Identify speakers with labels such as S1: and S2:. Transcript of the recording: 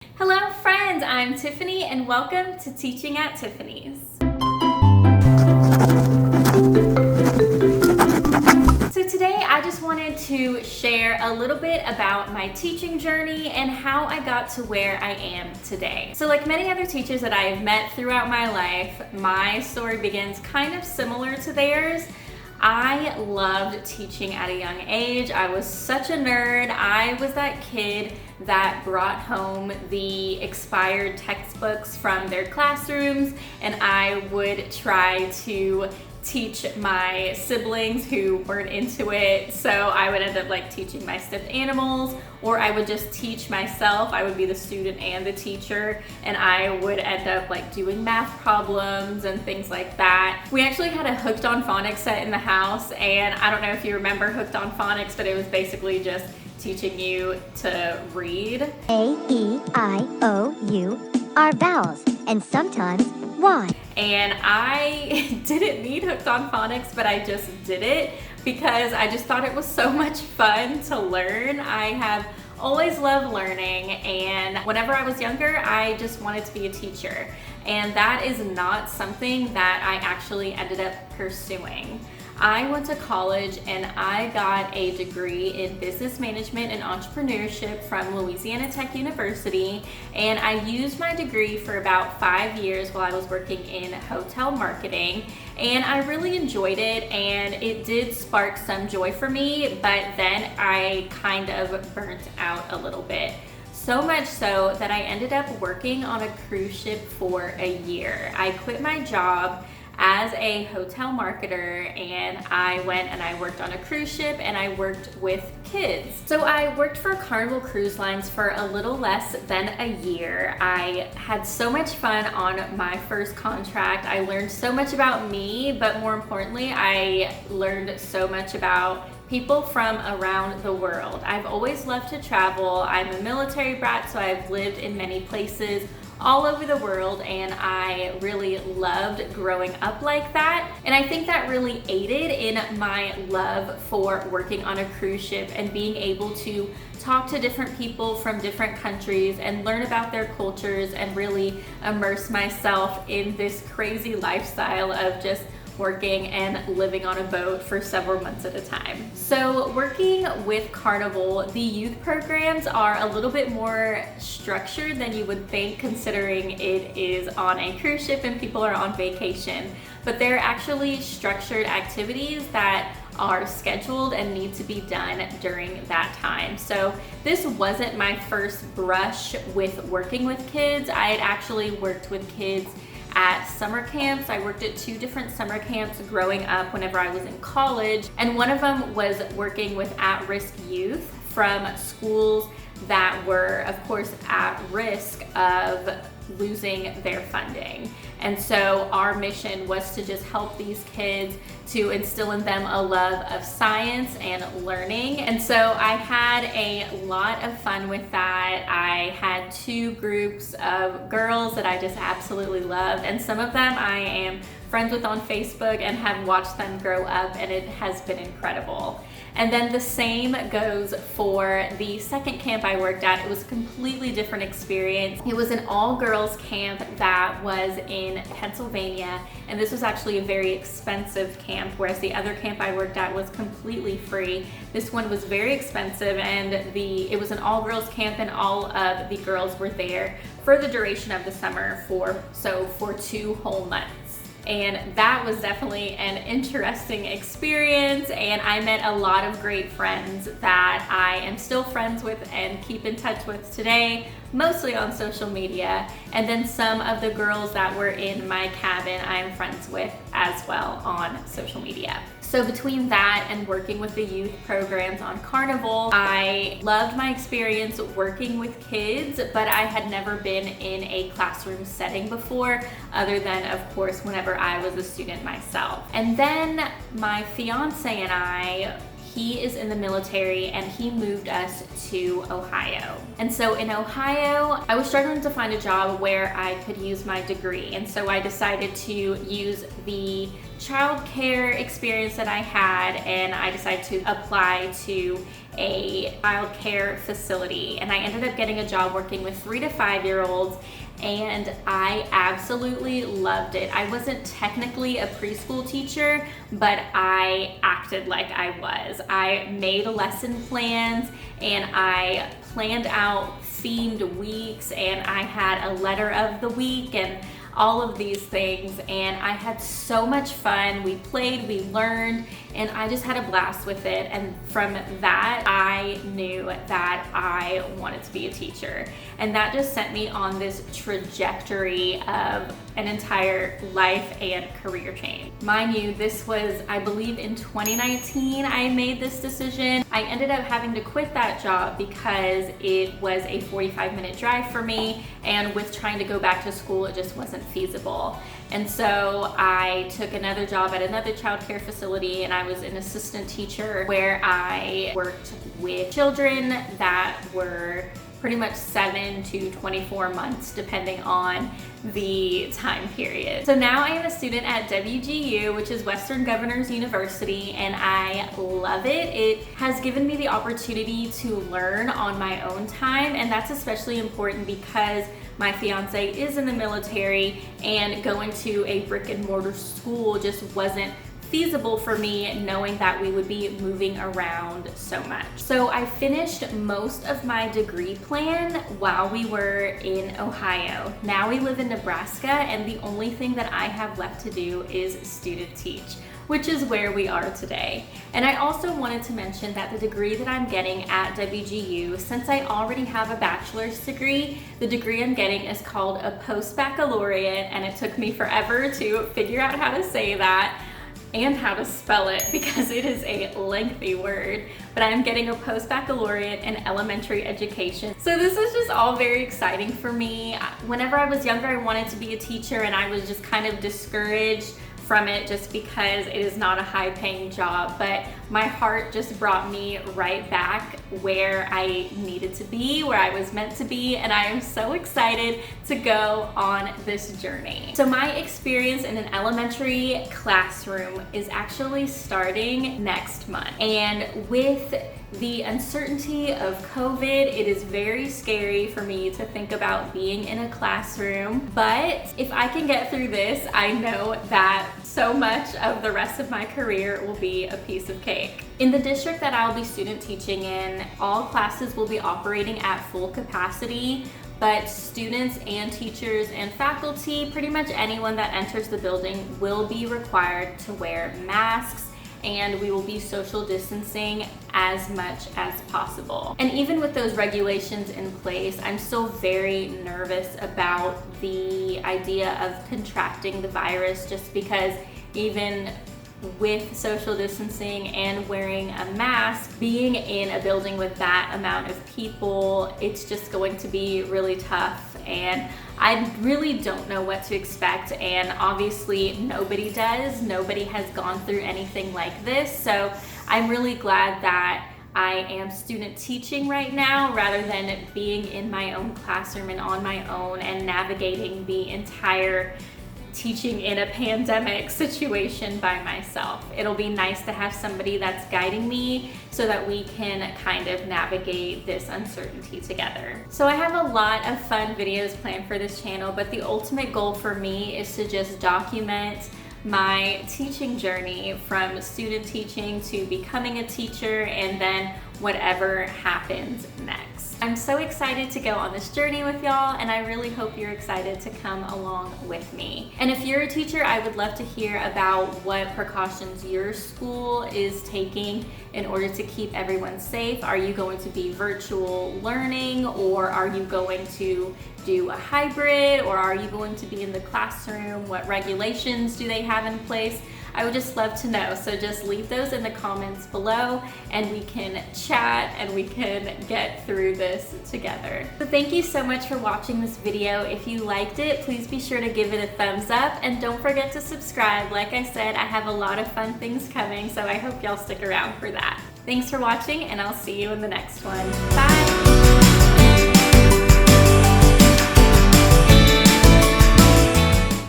S1: Hello friends, I'm Tiffany and welcome to Teaching at Tiffany's. So today I just wanted to share a little bit about my teaching journey and how I got to where I am today. So like many other teachers that I have met throughout my life, my story begins kind of similar to theirs. I loved teaching at a young age. I was such a nerd. I was that kid that brought home the expired textbooks from their classrooms, and I would try to teach my siblings who weren't into it. So I would end up like teaching my stuffed animals, or I would just teach myself. I would be the student and the teacher, and I would end up like doing math problems and things like that. We actually had a Hooked on Phonics set in the house, and I don't know if you remember Hooked on Phonics, but it was basically just teaching you to read.
S2: A, E, I, O, U are vowels, and sometimes Y.
S1: And I didn't need Hooked on Phonics, but I just did it because I just thought it was so much fun to learn. I have always loved learning, and whenever I was younger, I just wanted to be a teacher. And that is not something that I actually ended up pursuing. I went to college and I got a degree in business management and entrepreneurship from Louisiana Tech University, and I used my degree for about 5 years while I was working in hotel marketing, and I really enjoyed it, and it did spark some joy for me, but then I kind of burnt out a little bit. So much so that I ended up working on a cruise ship for a year. I quit my job as a hotel marketer, and I went and I worked on a cruise ship, and I worked with kids. So I worked for Carnival Cruise Lines for a little less than a year. I had so much fun on my first contract. I learned so much about me, but more importantly, I learned so much about people from around the world. I've always loved to travel. I'm a military brat, so I've lived in many places all over the world, and I really loved growing up like that. And I think that really aided in my love for working on a cruise ship and being able to talk to different people from different countries and learn about their cultures and really immerse myself in this crazy lifestyle of just working and living on a boat for several months at a time. So working with Carnival, the youth programs are a little bit more structured than you would think, considering it is on a cruise ship and people are on vacation. But they're actually structured activities that are scheduled and need to be done during that time. So this wasn't my first brush with working with kids. I had actually worked with kids at summer camps. I worked at 2 different summer camps growing up whenever I was in college, and one of them was working with at-risk youth from schools that were, of course, at risk of losing their funding. And so our mission was to just help these kids, to instill in them a love of science and learning. And so I had a lot of fun with that. I had 2 groups of girls that I just absolutely loved, and some of them I am friends with on Facebook and have watched them grow up, and it has been incredible. And then the same goes for the second camp I worked at. It was a completely different experience. It was an all-girls camp that was in Pennsylvania, and this was actually a very expensive camp, whereas the other camp I worked at was completely free. This one was very expensive, and it was an all-girls camp, and all of the girls were there for the duration of the summer for 2 whole months. And that was definitely an interesting experience, and I met a lot of great friends that I am still friends with and keep in touch with today, mostly on social media. And then some of the girls that were in my cabin I'm friends with as well on social media. So between that and working with the youth programs on Carnival, I loved my experience working with kids, but I had never been in a classroom setting before, other than, of course, whenever I was a student myself. And then my fiance and I, he is in the military, and he moved us to Ohio. And so in Ohio, I was struggling to find a job where I could use my degree. And so I decided to use the childcare experience that I had, and I decided to apply to a child care facility, and I ended up getting a job working with 3 to 5 year olds, and I absolutely loved it. I wasn't technically a preschool teacher, but I acted like I was. I made lesson plans and I planned out themed weeks, and I had a letter of the week and all of these things, and I had so much fun. We played, we learned, and I just had a blast with it. And from that, I knew that I wanted to be a teacher, and that just sent me on this trajectory of an entire life and career change. Mind you, this was, I believe, in 2019 I made this decision. I ended up having to quit that job because it was a 45-minute drive for me, and with trying to go back to school, it just wasn't feasible. And so I took another job at another child care facility, and I was an assistant teacher where I worked with children that were pretty much 7 to 24 months, depending on the time period. So now I am a student at WGU, which is Western Governors University, and I love it. It has given me the opportunity to learn on my own time, and that's especially important because my fiance is in the military, and going to a brick and mortar school just wasn't feasible for me, knowing that we would be moving around so much. So I finished most of my degree plan while we were in Ohio. Now we live in Nebraska, and the only thing that I have left to do is student teach, which is where we are today. And I also wanted to mention that the degree that I'm getting at WGU, since I already have a bachelor's degree, the degree I'm getting is called a post-baccalaureate, and it took me forever to figure out how to say that and how to spell it because it is a lengthy word, but I'm getting a post-baccalaureate in elementary education. So this is just all very exciting for me. Whenever I was younger, I wanted to be a teacher, and I was just kind of discouraged from it just because it is not a high-paying job, but my heart just brought me right back where I needed to be, where I was meant to be, and I am so excited to go on this journey. So my experience in an elementary classroom is actually starting next month, and with the uncertainty of COVID, it is very scary for me to think about being in a classroom, but if I can get through this, I know that so much of the rest of my career will be a piece of cake. In the district that I'll be student teaching in, all classes will be operating at full capacity, but students and teachers and faculty, pretty much anyone that enters the building, will be required to wear masks, and we will be social distancing as much as possible. And even with those regulations in place, I'm still very nervous about the idea of contracting the virus, just because even with social distancing and wearing a mask, being in a building with that amount of people, it's just going to be really tough, and I really don't know what to expect, and obviously nobody does. Nobody has gone through anything like this, so I'm really glad that I am student teaching right now rather than being in my own classroom and on my own and navigating the entire teaching in a pandemic situation by myself. It'll be nice to have somebody that's guiding me so that we can kind of navigate this uncertainty together. So I have a lot of fun videos planned for this channel, but the ultimate goal for me is to just document my teaching journey from student teaching to becoming a teacher, and then whatever happens next. I'm so excited to go on this journey with y'all, and I really hope you're excited to come along with me. And if you're a teacher, I would love to hear about what precautions your school is taking in order to keep everyone safe. Are you going to be virtual learning, or are you going to do a hybrid, or are you going to be in the classroom? What regulations do they have in place? I would just love to know. So just leave those in the comments below, and we can chat and we can get through this together. So thank you so much for watching this video. If you liked it, please be sure to give it a thumbs up, and don't forget to subscribe. Like I said, I have a lot of fun things coming, so I hope y'all stick around for that. Thanks for watching, and I'll see you in the next one. Bye!